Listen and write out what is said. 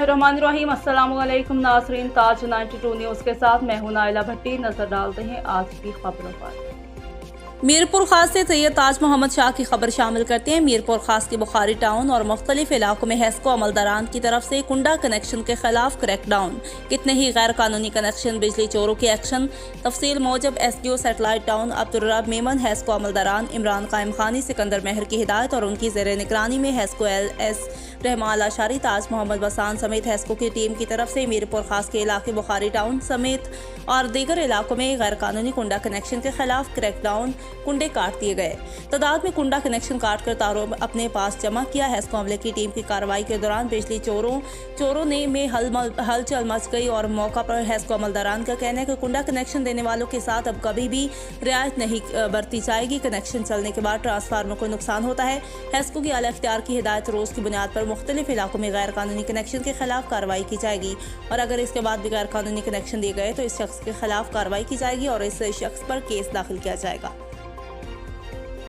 बिस्मिल्लाहिर्रहमानिर्रहीम। अस्सलामुअलैकुम नाज़रीन, ताज 92 न्यूज़ के साथ मैं हूं नाइला भट्टी। नजर डालते हैं आज की खबरों पर। मीरपुर खास से सैयद ताज मोहम्मद शाह की खबर शामिल करते हैं। मीरपुर खास के बुखारी टाउन और मुख्तलिफ इलाकों में हेस्को अमलदारान की तरफ से कुंडा कनेक्शन के खिलाफ क्रैकडाउन। कितने ही गैर कानूनी कनेक्शन, बिजली चोरों के एक्शन। तफसील मौजब SDO satellite town Abdurrab Memon, HESCO अमलदारान इमरान कायम खानी, सिकंदर महर की हिदायत और उनकी ज़ेर निगरानी में हेस्को LS रहमान अशारी, ताज मोहम्मद बसान समेत हेस्को की टीम की तरफ से मीरपुर खास के इलाके बुखारी टाउन समेत और दीगर इलाकों में गैर कानूनी कुंडा कनेक्शन के खिलाफ क्रैकडाउन। कुंडे काट दिए गए। तादाद में कुंडा कनेक्शन काटकर तारों अपने पास जमा किया। हेस्को अमले की टीम की कार्रवाई के दौरान बिजली चोरों ने में हलचल मच गई और मौका पर हेस्को अमलदारान का कहना है कि कुंडा कनेक्शन देने वालों के साथ अब कभी भी रियायत नहीं बरती जाएगी। कनेक्शन चलने के बाद ट्रांसफार्मर को नुकसान होता है। हेस्को की आला इख्तियार की हिदायत रोज की बुनियाद पर मुख्तलिफ इलाकों में गैर कानूनी कनेक्शन के खिलाफ कार्रवाई की जाएगी और अगर इसके बाद भी गैर कानूनी कनेक्शन दिए गए तो इस शख्स के खिलाफ कार्रवाई की जाएगी और इस शख्स पर केस दाखिल किया जाएगा।